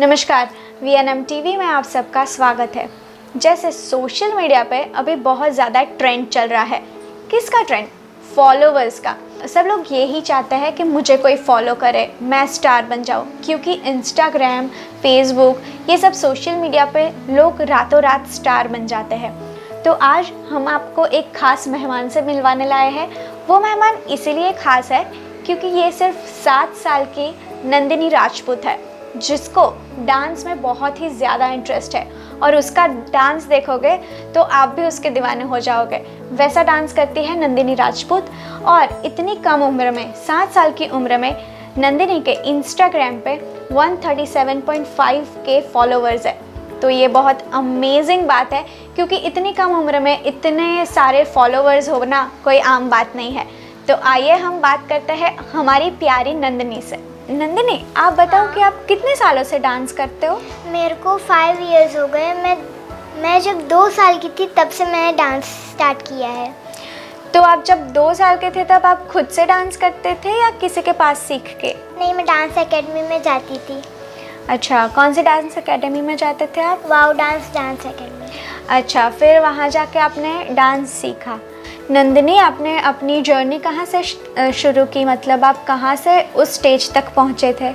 नमस्कार, VNM TV में आप सबका स्वागत है। जैसे सोशल मीडिया पे अभी बहुत ज़्यादा ट्रेंड चल रहा है। किसका ट्रेंड? फॉलोवर्स का। सब लोग यही चाहते हैं कि मुझे कोई फॉलो करे, मैं स्टार बन जाऊँ, क्योंकि इंस्टाग्राम, फेसबुक ये सब सोशल मीडिया पे लोग रातों रात स्टार बन जाते हैं। तो आज हम आपको एक ख़ास मेहमान से मिलवाने लाए हैं। वो मेहमान इसीलिए ख़ास है क्योंकि ये सिर्फ 7 साल की नंदिनी राजपूत है, जिसको डांस में बहुत ही ज़्यादा इंटरेस्ट है और उसका डांस देखोगे तो आप भी उसके दीवाने हो जाओगे। वैसा डांस करती है नंदिनी राजपूत और इतनी कम उम्र में, 7 साल की उम्र में नंदिनी के इंस्टाग्राम पे 137.5 के फॉलोवर्स है। तो ये बहुत अमेजिंग बात है क्योंकि इतनी कम उम्र में इतने सारे फॉलोवर्स होना कोई आम बात नहीं है। तो आइए हम बात करते हैं हमारी प्यारी नंदिनी से। नंदिनी, आप बताओ कि आप कितने सालों से डांस करते हो? मेरे को 5 इयर्स हो गए। मैं जब 2 साल की थी तब से मैंने डांस स्टार्ट किया है। तो आप जब 2 साल के थे तब आप खुद से डांस करते थे या किसी के पास सीख के? नहीं, मैं डांस एकेडमी में जाती थी। अच्छा, कौन सी डांस एकेडमी में जाते थे आप? Wow dance academy. अच्छा, फिर वहाँ जाके आपने डांस सीखा। नंदिनी, आपने अपनी जर्नी कहाँ से शुरू की? मतलब आप कहाँ से उस स्टेज तक पहुँचे थे?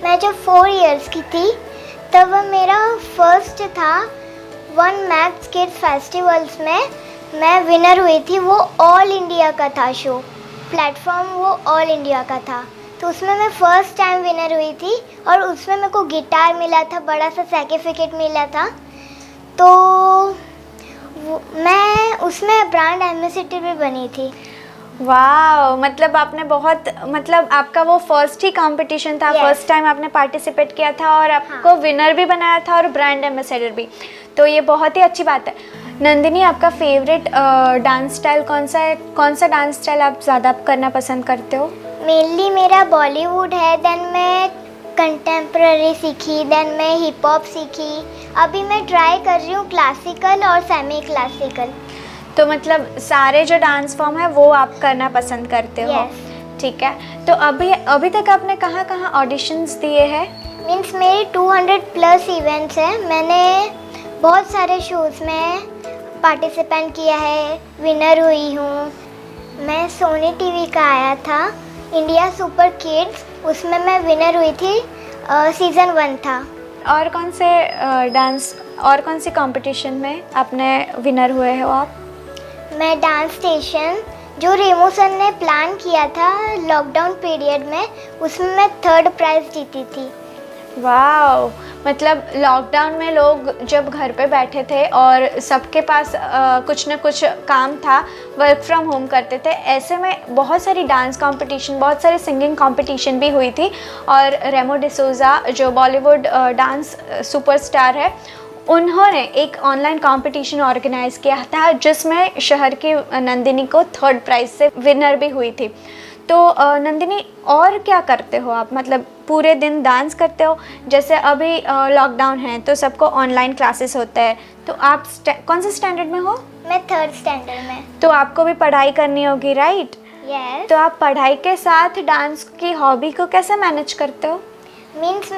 मैं जब 4 इयर्स की थी तब मेरा फर्स्ट था वन मैक्स किड्स फेस्टिवल्स में मैं विनर हुई थी। वो ऑल इंडिया का था शो, प्लेटफॉर्म वो ऑल इंडिया का था। तो उसमें मैं फ़र्स्ट टाइम विनर हुई थी और उसमें मेरे को गिटार मिला था, बड़ा सा सर्टिफिकेट मिला था। तो मैं उसमें ब्रांड एम्बेसडर भी बनी थी। वाह, मतलब आपने मतलब आपका वो फर्स्ट ही कंपटीशन था। Yes. फर्स्ट टाइम आपने पार्टिसिपेट किया था और आपको विनर भी बनाया था और ब्रांड एम्बेसडर भी। तो ये बहुत ही अच्छी बात है। नंदिनी, आपका फेवरेट डांस स्टाइल कौन सा है? कौन सा डांस स्टाइल आप ज़्यादा करना पसंद करते हो? मेनली मेरा बॉलीवुड है, देन मैं कंटेम्प्ररी सीखी, देन मैं हिप हॉप सीखी। अभी मैं ट्राई कर रही हूँ क्लासिकल और सेमी क्लासिकल। तो मतलब सारे जो डांस फॉर्म है वो आप करना पसंद करते हो? Yes. ठीक है। तो अभी तक आपने कहाँ कहाँ ऑडिशंस दिए हैं? मीन्स मेरी 200+ इवेंट्स हैं। मैंने बहुत सारे शोज़ में पार्टिसिपेंट किया है, विनर हुई हूँ। मैं सोनी टीवी का आया था इंडिया सुपर किड्स, उसमें मैं विनर हुई थी। सीज़न 1 था। और कौन सी कंपटीशन में आपने विनर हुए हो आप? मैं डांस स्टेशन जो रेमो सर ने प्लान किया था लॉकडाउन पीरियड में, उसमें मैं 3rd प्राइज़ जीती थी। वाह, मतलब लॉकडाउन में लोग जब घर पे बैठे थे और सबके पास कुछ ना कुछ काम था, वर्क फ्रॉम होम करते थे, ऐसे में बहुत सारी डांस कंपटीशन, बहुत सारी सिंगिंग कंपटीशन भी हुई थी। और रेमो डिसूज़ा जो बॉलीवुड डांस सुपरस्टार है, उन्होंने एक ऑनलाइन कंपटीशन ऑर्गेनाइज़ किया था जिसमें शहर की नंदिनी को 3rd प्राइज़ से विनर भी हुई थी। तो नंदिनी, और क्या करते हो आप? मतलब पूरे दिन डांस करते हो? जैसे अभी लॉकडाउन है तो सबको ऑनलाइन क्लासेस होते हैं, तो आप कौन से स्टैंडर्ड में हो? मैं 3rd स्टैंडर्ड में। तो आपको भी पढ़ाई करनी होगी, राइट? यस। तो आप पढ़ाई के साथ डांस की हॉबी को कैसे मैनेज करते हो? मीन्स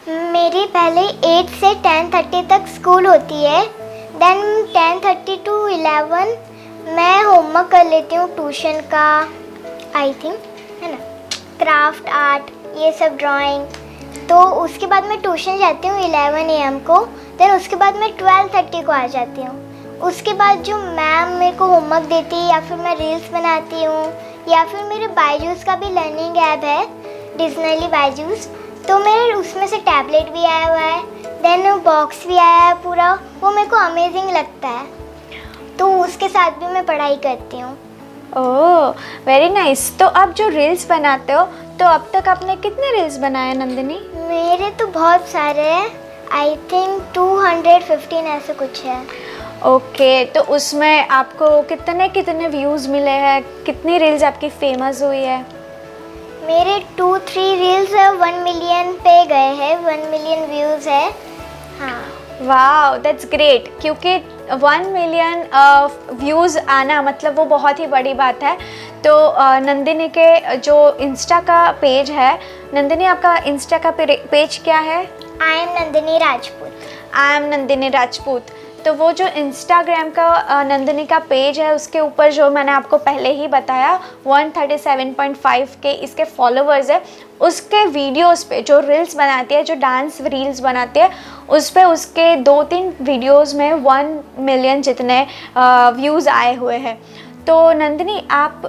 मेरी पहले 8 से 10:30 तक स्कूल होती है, देन 10:30 to 11 मैं होमवर्क कर लेती हूँ ट्यूशन का, आई थिंक, है ना, क्राफ्ट आर्ट ये सब, ड्राइंग। तो उसके बाद मैं ट्यूशन जाती हूँ 11 AM को, देन उसके बाद मैं 12:30 को आ जाती हूँ। उसके बाद जो मैम मेरे को होमवर्क देती है या फिर मैं रील्स बनाती हूँ या फिर मेरे बायजूस का भी लर्निंग ऐप है, डिज़नली बायजूस, तो मेरे उसमें से टैबलेट भी आया हुआ है, देन बॉक्स भी आया है पूरा, वो मेरे को अमेजिंग लगता है। तो उसके साथ भी मैं पढ़ाई करती हूँ। ओह, वेरी नाइस। तो आप जो रील्स बनाते हो, तो अब तक आपने कितने रील्स बनाए नंदिनी? मेरे तो बहुत सारे हैं, आई थिंक 215 ऐसे कुछ है। ओके, तो उसमें आपको कितने व्यूज़ मिले हैं? कितनी रील्स आपकी फेमस हुई है? मेरे 2-3 रील्स 1 मिलियन पे गए हैं, 1 मिलियन व्यूज़ है। हाँ। वाह, दैट्स ग्रेट। क्योंकि 1 मिलियन व्यूज़ आना मतलब वो बहुत ही बड़ी बात है। तो नंदिनी के जो इंस्टा का पेज है, नंदिनी आपका इंस्टा का पेज क्या है? I am Nandini Rajput. I am Nandini Rajput. तो वो जो इंस्टाग्राम का नंदिनी का पेज है, उसके ऊपर जो मैंने आपको पहले ही बताया 137.5 के इसके फॉलोवर्स है। उसके वीडियोस पे जो रील्स बनाती है, जो डांस रील्स बनाती है, उस पे उसके 2-3 वीडियोस में 1 मिलियन जितने व्यूज़ आए हुए हैं। तो नंदिनी आप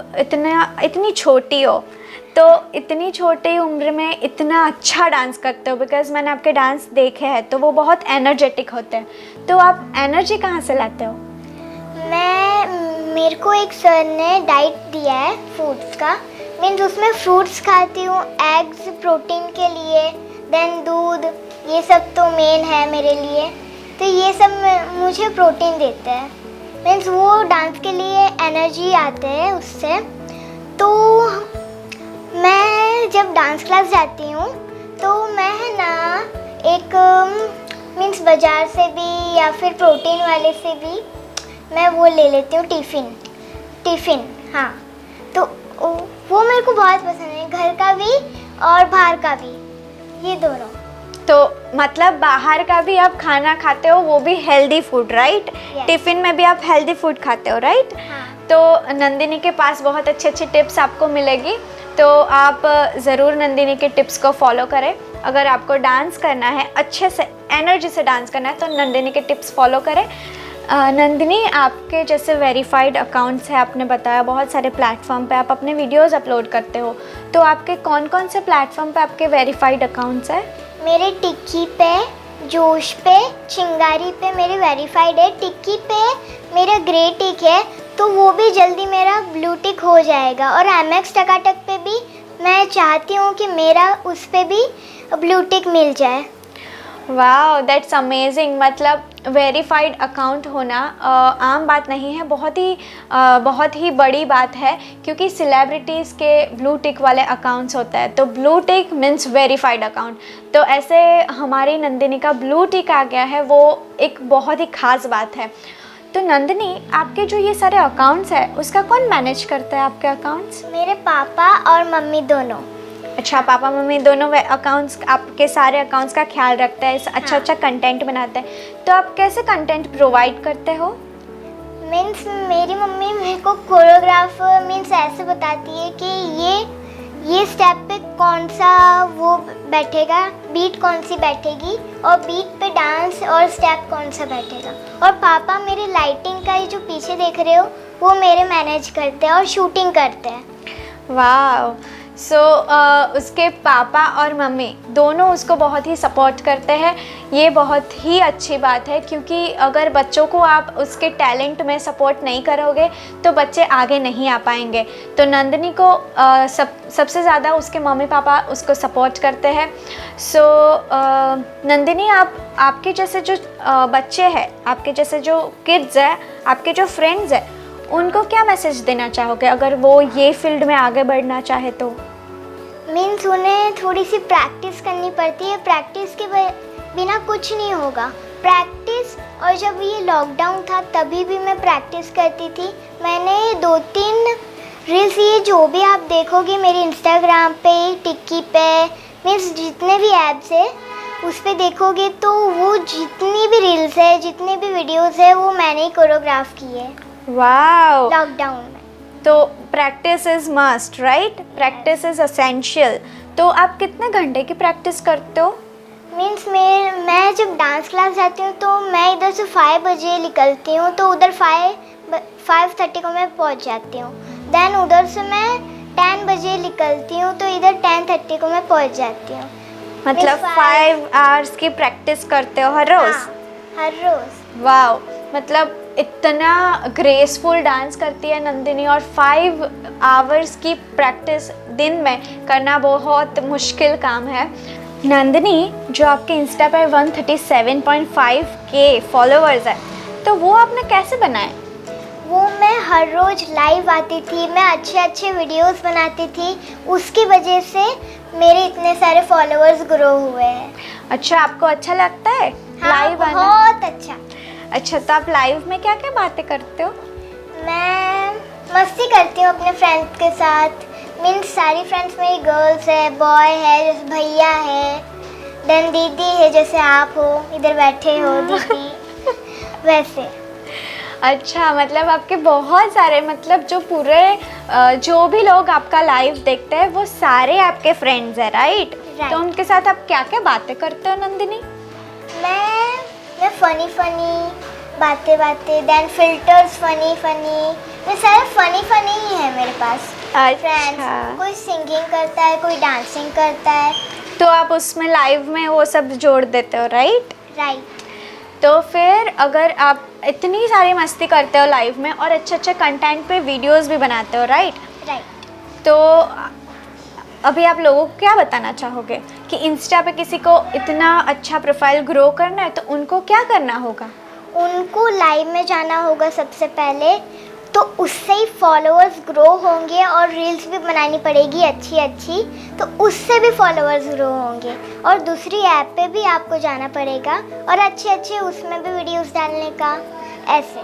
इतनी छोटी हो, तो इतनी छोटी उम्र में इतना अच्छा डांस करते हो, बिकॉज़ मैंने आपके डांस देखे हैं तो वो बहुत एनर्जेटिक होते हैं। तो आप एनर्जी कहाँ से लाते हो? मेरे को एक सर ने डाइट दिया है फ्रूट्स का, मीन्स उसमें फ्रूट्स खाती हूँ, एग्स प्रोटीन के लिए, देन दूध, ये सब तो मेन है मेरे लिए। तो ये सब मुझे प्रोटीन देते हैं, मीन्स वो डांस के लिए एनर्जी आते हैं उससे। तो मैं जब डांस क्लास जाती हूँ तो मैं है ना एक मीन्स बाज़ार से भी या फिर प्रोटीन वाले से भी मैं वो ले लेती हूँ टिफ़िन। हाँ, तो वो मेरे को बहुत पसंद है, घर का भी और बाहर का भी, ये दोनों। तो मतलब बाहर का भी आप खाना खाते हो, वो भी healthy food, right? Yes. Tiffin में भी आप हेल्दी फूड खाते हो, राइट? हाँ। तो नंदिनी के पास बहुत अच्छी टिप्स आपको मिलेगी, तो आप ज़रूर नंदिनी के टिप्स को फॉलो करें। अगर आपको डांस करना है, अच्छे से एनर्जी से डांस करना है, तो नंदिनी के टिप्स फॉलो करें। नंदिनी, आपके जैसे वेरीफाइड अकाउंट्स हैं, आपने बताया बहुत सारे प्लेटफॉर्म पे आप अपने वीडियोस अपलोड करते हो, तो आपके कौन से प्लेटफॉर्म पे आपके वेरीफाइड अकाउंट्स हैं? मेरे टिक्की पे, जोश पे, चिंगारी पे मेरे वेरीफाइड है। टिक्की पे मेरा ग्रे टिक है, तो वो भी जल्दी मेरा ब्लू टिक हो जाएगा। और एमएक्स टकाटक पे भी मैं चाहती हूँ कि मेरा उस पे भी ब्लू टिक मिल जाए। वाह, दैट्स अमेजिंग। मतलब वेरीफाइड अकाउंट होना आम बात नहीं है, बहुत ही बड़ी बात है, क्योंकि सेलिब्रिटीज़ के ब्लू टिक वाले अकाउंट्स होता है, तो blue tick means verified account. तो ऐसे हमारी नंदिनी का ब्लू टिक आ गया है, वो एक बहुत ही ख़ास बात है। तो नंदिनी, आपके जो ये सारे अकाउंट्स हैं, उसका कौन मैनेज करता है आपके अकाउंट्स? मेरे पापा और मम्मी दोनों। अच्छा, पापा मम्मी दोनों अकाउंट्स, आपके सारे अकाउंट्स का ख्याल रखता है, अच्छा कंटेंट बनाता है। तो आप कैसे कंटेंट प्रोवाइड करते हो? मीन्स मेरी मम्मी मेरे को कोरियोग्राफ मीन्स ऐसे बताती है कि ये स्टेप पे कौन सा वो बैठेगा, बीट कौन सी बैठेगी, और बीट पे डांस और स्टेप कौन सा बैठेगा। और पापा मेरे लाइटिंग का ये जो पीछे देख रहे हो, वो मेरे मैनेज करते हैं और शूटिंग करते हैं। वाह, सो उसके पापा और मम्मी दोनों उसको बहुत ही सपोर्ट करते हैं। ये बहुत ही अच्छी बात है, क्योंकि अगर बच्चों को आप उसके टैलेंट में सपोर्ट नहीं करोगे तो बच्चे आगे नहीं आ पाएंगे। तो नंदिनी को सबसे ज़्यादा उसके मम्मी पापा उसको सपोर्ट करते हैं। सो नंदिनी, आपके जैसे जो बच्चे हैं, आपके जैसे जो किड्स हैं, आपके जो फ्रेंड्स हैं, उनको क्या मैसेज देना चाहोगे अगर वो ये फील्ड में आगे बढ़ना चाहे तो? मीन्स उन्हें थोड़ी सी प्रैक्टिस करनी पड़ती है, प्रैक्टिस के बिना कुछ नहीं होगा। प्रैक्टिस, और जब ये लॉकडाउन था तभी भी मैं प्रैक्टिस करती थी। मैंने 2-3 रील्स, ये जो भी आप देखोगे मेरे इंस्टाग्राम पे, टिक्की पे, मीन्स जितने भी ऐप्स है उस पर देखोगे तो वो जितनी भी रील्स है, जितने भी वीडियोस है, वो मैंने ही कोरियोग्राफ की है वाओ, लॉकडाउन में। तो practice is must, right? Practice is essential. तो आप कितने घंटे की प्रैक्टिस करते हो? मीन्स मैं जब डांस क्लास जाती हूँ तो मैं इधर से 5 बजे निकलती हूँ, तो उधर 5:30 को मैं पहुँच जाती हूँ। देन उधर से मैं 10 बजे निकलती हूँ, तो इधर 10:30 को मैं पहुँच जाती हूँ। मतलब 5 आवर्स की प्रैक्टिस करते हो हर रोज़? हाँ, हर रोज़। वाओ, मतलब इतना ग्रेसफुल डांस करती है नंदिनी, और 5 आवर्स की प्रैक्टिस दिन में करना बहुत मुश्किल काम है। नंदिनी, जो आपके इंस्टा पर 137.5 के फॉलोअर्स है, तो वो आपने कैसे बनाए? वो मैं हर रोज़ लाइव आती थी, मैं अच्छे वीडियोस बनाती थी, उसकी वजह से मेरे इतने सारे फॉलोअर्स ग्रो हुए हैं। अच्छा, आपको अच्छा लगता है हाँ, लाइव आना? बहुत अच्छा। अच्छा, तो आप लाइव में क्या क्या बातें करते हो? मैं मस्ती करती हूँ अपने फ्रेंड्स के साथ। मीन्स सारी फ्रेंड्स मेरी गर्ल्स है, बॉय है, जैसे भैया है, देन दीदी है जैसे आप हो, इधर बैठे हो दीदी, वैसे। अच्छा, मतलब आपके बहुत सारे, मतलब जो पूरे जो भी लोग आपका लाइव देखते हैं वो सारे आपके फ्रेंड्स हैं, राइट? Right. तो उनके साथ आप क्या क्या बातें करते हो नंदिनी? मैं फनी बातें, देन फिल्टर्स फनी, मैं सारे फनी ही है मेरे पास। फ्रेंड्स, अच्छा, कोई सिंगिंग करता है, कोई डांसिंग करता है। तो आप उसमें लाइव में वो सब जोड़ देते हो, राइट? राइट। तो फिर अगर आप इतनी सारी मस्ती करते हो लाइव में और अच्छे कंटेंट पे वीडियोस भी बनाते हो, राइट? राइट। तो अभी आप लोगों को क्या बताना चाहोगे कि इंस्टा पे किसी को इतना अच्छा प्रोफाइल ग्रो करना है तो उनको क्या करना होगा? उनको लाइव में जाना होगा सबसे पहले, तो उससे ही फॉलोअर्स ग्रो होंगे और रील्स भी बनानी पड़ेगी अच्छी, तो उससे भी फॉलोअर्स ग्रो होंगे। और दूसरी ऐप पे भी आपको जाना पड़ेगा और अच्छे उसमें भी वीडियोस डालने का, ऐसे।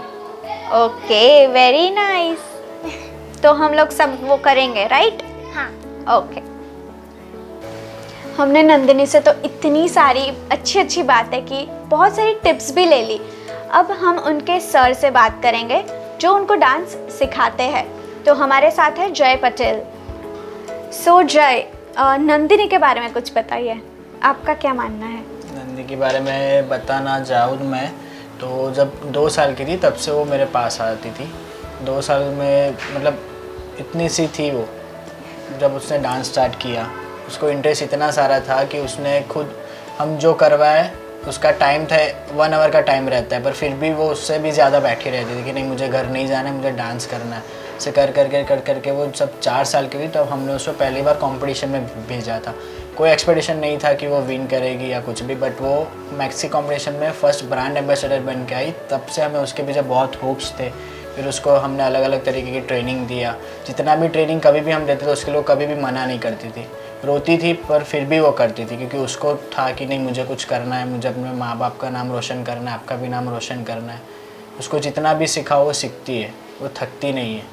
Okay, very nice. तो हम लोग सब वो करेंगे, राइट? हाँ। ओके। हमने नंदिनी से तो इतनी सारी अच्छी बातें की, बहुत सारी टिप्स भी ले ली। अब हम उनके सर से बात करेंगे जो उनको डांस सिखाते हैं। तो हमारे साथ है जय पटेल। सो जय, नंदिनी के बारे में कुछ बताइए, आपका क्या मानना है? नंदिनी के बारे में बताना चाहूँ मैं तो जब 2 साल की थी तब से वो मेरे पास आती थी। 2 साल में मतलब इतनी सी थी वो, जब उसने डांस स्टार्ट किया उसको इंटरेस्ट इतना सारा था कि उसने खुद, हम जो करवाए उसका टाइम था 1 आवर का टाइम रहता है, पर फिर भी वो उससे भी ज़्यादा बैठी रहती थी कि नहीं मुझे घर नहीं जाना है, मुझे डांस करना है। ऐसे कर करके वो सब 4 साल की हुई तब हमने उसको पहली बार कंपटीशन में भेजा था। कोई एक्सपेक्टेशन नहीं था कि वो विन करेगी या कुछ भी, बट वो मैक्सी कंपटीशन में फर्स्ट ब्रांड एम्बेसडर बन के आई। तब से हमें उसके पीछे बहुत होप्स थे। फिर उसको हमने अलग अलग तरीके की ट्रेनिंग दिया। जितना भी ट्रेनिंग कभी भी हम देते थे उसके लिए कभी भी मना नहीं करती थी, रोती थी पर फिर भी वो करती थी, क्योंकि उसको था कि नहीं मुझे कुछ करना है, मुझे अपने माँ बाप का नाम रोशन करना है, आपका भी नाम रोशन करना है। उसको जितना भी सिखाओ वो सीखती है, वो थकती नहीं है।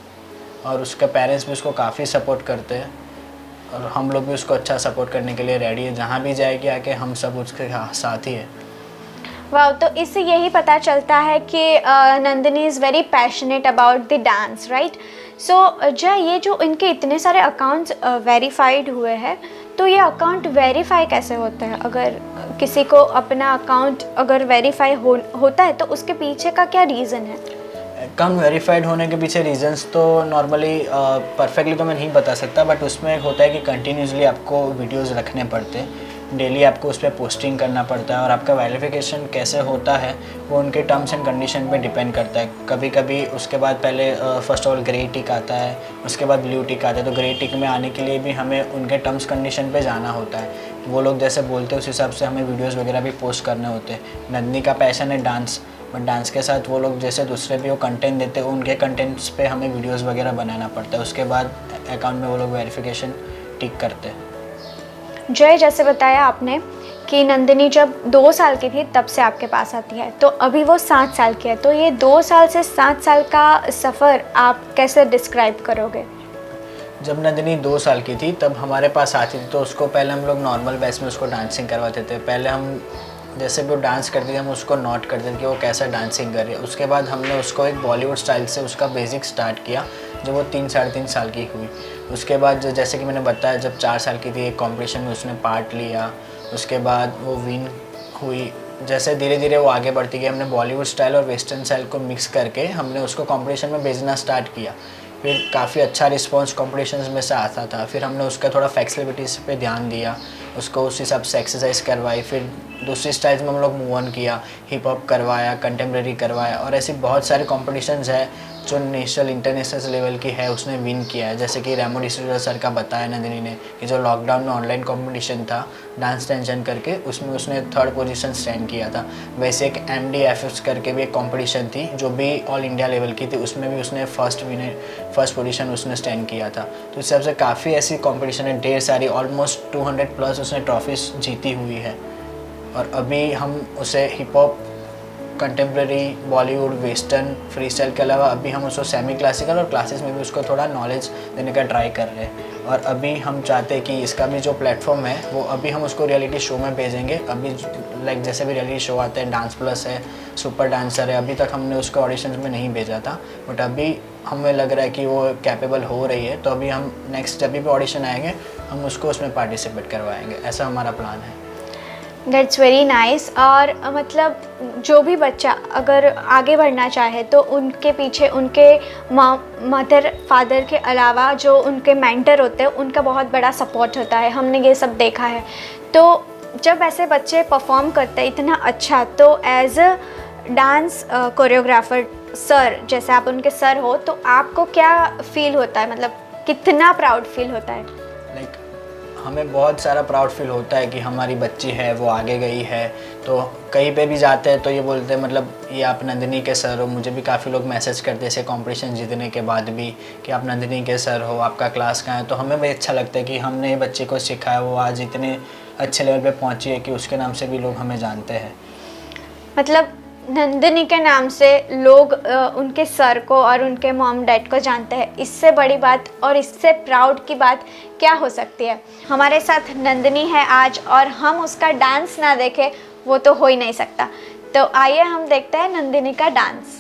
और उसके पेरेंट्स भी उसको काफ़ी सपोर्ट करते हैं और हम लोग भी उसको अच्छा सपोर्ट करने के लिए रेडी है। जहाँ भी जाएगी आके हम सब उसके साथ ही है। वाह, तो इससे यही पता चलता है कि Nandini is very passionate about the dance, right? So Jay, ये जो इनके इतने सारे अकाउंट्स वेरीफाइड हुए हैं, तो ये अकाउंट वेरीफाई कैसे होते हैं? अगर किसी को अपना अकाउंट अगर वेरीफाई होता है तो उसके पीछे का क्या रीज़न है? अकाउंट वेरीफाइड होने के पीछे रीजंस तो नॉर्मली परफेक्टली तो मैं नहीं बता सकता, बट उसमें होता है कि कंटिन्यूसली आपको वीडियोस रखने पड़ते हैं, डेली आपको उस पर पोस्टिंग करना पड़ता है। और आपका वेरिफिकेशन कैसे होता है वो उनके टर्म्स एंड कंडीशन पे डिपेंड करता है। कभी कभी उसके बाद पहले फर्स्ट ऑफ ऑल ग्रे टिक आता है, उसके बाद ब्लू टिक आता है। तो ग्रे टिक में आने के लिए भी हमें उनके टर्म्स कंडीशन पे जाना होता है। वो लोग जैसे बोलते हैं उस हिसाब से हमें वीडियोज़ वगैरह भी पोस्ट करने होते हैं। नंदिनी का पैशन है डांस, बट डांस के साथ वो लोग जैसे दूसरे भी वो कंटेंट देते हैं, उनके कंटेंट्स पे हमें वीडियोस वगैरह बनाना पड़ता है। उसके बाद अकाउंट में वो लोग वेरिफिकेशन टिक करते हैं। जय, जैसे बताया आपने कि नंदिनी जब 2 साल की थी तब से आपके पास आती है, तो अभी वो 7 साल की है, तो ये 2 साल से 7 साल का सफ़र आप कैसे डिस्क्राइब करोगे? जब नंदिनी 2 साल की थी तब हमारे पास आती थी, तो उसको पहले हम लोग नॉर्मल बेस में उसको डांसिंग करवाते थे। पहले हम जैसे भी वो डांस करती थी हम उसको नोट करते थे कि वो कैसा डांसिंग कर रही है। उसके बाद हमने उसको एक बॉलीवुड स्टाइल से उसका बेसिक स्टार्ट किया जब वो 3-3.5 साल की हुई। उसके बाद जैसे कि मैंने बताया जब 4 साल की थी एक कॉम्पिटिशन में उसने पार्ट लिया, उसके बाद वो विन हुई। जैसे धीरे धीरे वो आगे बढ़ती गई, हमने बॉलीवुड स्टाइल और वेस्टर्न स्टाइल को मिक्स करके हमने उसको कॉम्पिटिशन में भेजना स्टार्ट किया। फिर काफ़ी अच्छा रिस्पांस कॉम्पिटिशन्स में से आता था। फिर हमने उसका थोड़ा फ्लेक्सिबिलिटीज़ पे ध्यान दिया, उसको उस हिसाब से एक्सरसाइज करवाई। फिर दूसरी स्टाइल्स में हम लोग मूव ऑन किया, हिप हॉप करवाया, कंटेम्प्रेरी करवाया। और ऐसी बहुत सारे कॉम्पिटिशन्स है जो नेशनल इंटरनेशनल लेवल की है उसने विन किया है। जैसे कि रेमो डिसूजा सर का बताया नंदिनी ने कि जो लॉकडाउन में ऑनलाइन कंपटीशन था डांस टेंशन करके, उसमें उसने 3rd पोजीशन स्टैंड किया था। वैसे एक MDFS करके भी एक कंपटीशन थी जो भी ऑल इंडिया लेवल की थी, उसमें भी उसने फर्स्ट पोजीशन उसने स्टैंड किया था। तो इस हिसाब से काफ़ी ऐसी कंपटीशन है, ढेर सारी, ऑलमोस्ट 200+ उसने ट्रॉफीज जीती हुई है। और अभी हम उसे hip hop contemporary, Bollywood, western, free style के अलावा अभी हम उसको सेमी क्लासिकल और क्लासेस में भी उसको थोड़ा नॉलेज देने का ट्राई कर रहे हैं। और अभी हम चाहते हैं कि इसका भी जो प्लेटफॉर्म है वो अभी हम उसको रियलिटी शो में भेजेंगे। अभी लाइक जैसे भी रियलिटी शो आते हैं, डांस प्लस है, सुपर डांसर है, अभी तक हमने उसको ऑडिशन में नहीं भेजा था, बट अभी हमें लग रहा है कि वो कैपेबल हो रही है, तो अभी हम नेक्स्ट जब भी ऑडिशन आएंगे हम उसको उसमें पार्टिसिपेट करवाएंगे, ऐसा हमारा प्लान है। That's very nice. और मतलब जो भी बच्चा अगर आगे बढ़ना चाहे तो उनके पीछे उनके मदर फादर के अलावा जो उनके मेंटर होते हैं उनका बहुत बड़ा सपोर्ट होता है, हमने ये सब देखा है। तो जब ऐसे बच्चे परफॉर्म करते हैं इतना अच्छा, तो as a dance choreographer sir, जैसे आप उनके सर हो, तो आपको क्या फील होता है, मतलब कितना प्राउड फील होता है? लाइक हमें बहुत सारा प्राउड फील होता है कि हमारी बच्ची है वो आगे गई है। तो कहीं पे भी जाते हैं तो ये बोलते हैं मतलब ये आप नंदिनी के सर हो। मुझे भी काफ़ी लोग मैसेज करते हैं ऐसे कॉम्पिटिशन जीतने के बाद भी कि आप नंदिनी के सर हो, आपका क्लास कहाँ है। तो हमें भी अच्छा लगता है कि हमने बच्चे को सिखाया, वो आज इतने अच्छे लेवल पे पहुँची है कि उसके नाम से भी लोग हमें जानते हैं। मतलब नंदिनी के नाम से लोग उनके सर को और उनके मॉम डैड को जानते हैं। इससे बड़ी बात और इससे प्राउड की बात क्या हो सकती है? हमारे साथ नंदिनी है आज और हम उसका डांस ना देखें वो तो हो ही नहीं सकता। तो आइए हम देखते हैं नंदिनी का डांस।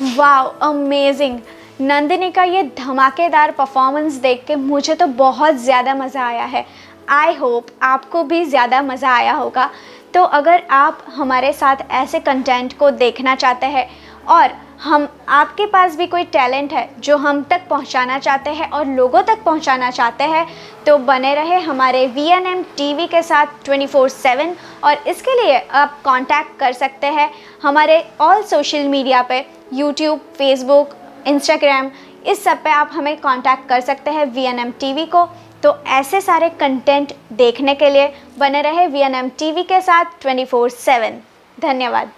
Wow, amazing. नंदिनी का ये धमाकेदार परफॉर्मेंस देख के मुझे तो बहुत ज़्यादा मज़ा आया है। आई होप आपको भी ज़्यादा मज़ा आया होगा। तो अगर आप हमारे साथ ऐसे कंटेंट को देखना चाहते हैं और हम आपके पास भी कोई टैलेंट है जो हम तक पहुंचाना चाहते हैं और लोगों तक पहुंचाना चाहते हैं, तो बने रहे हमारे VNM TV के साथ 24/7। और इसके लिए आप कांटेक्ट कर सकते हैं हमारे ऑल सोशल मीडिया पे, YouTube, Facebook, Instagram, इस सब पे आप हमें कांटेक्ट कर सकते हैं VNM TV को। तो ऐसे सारे कंटेंट देखने के लिए बने रहे VNM TV के साथ 24/7। धन्यवाद।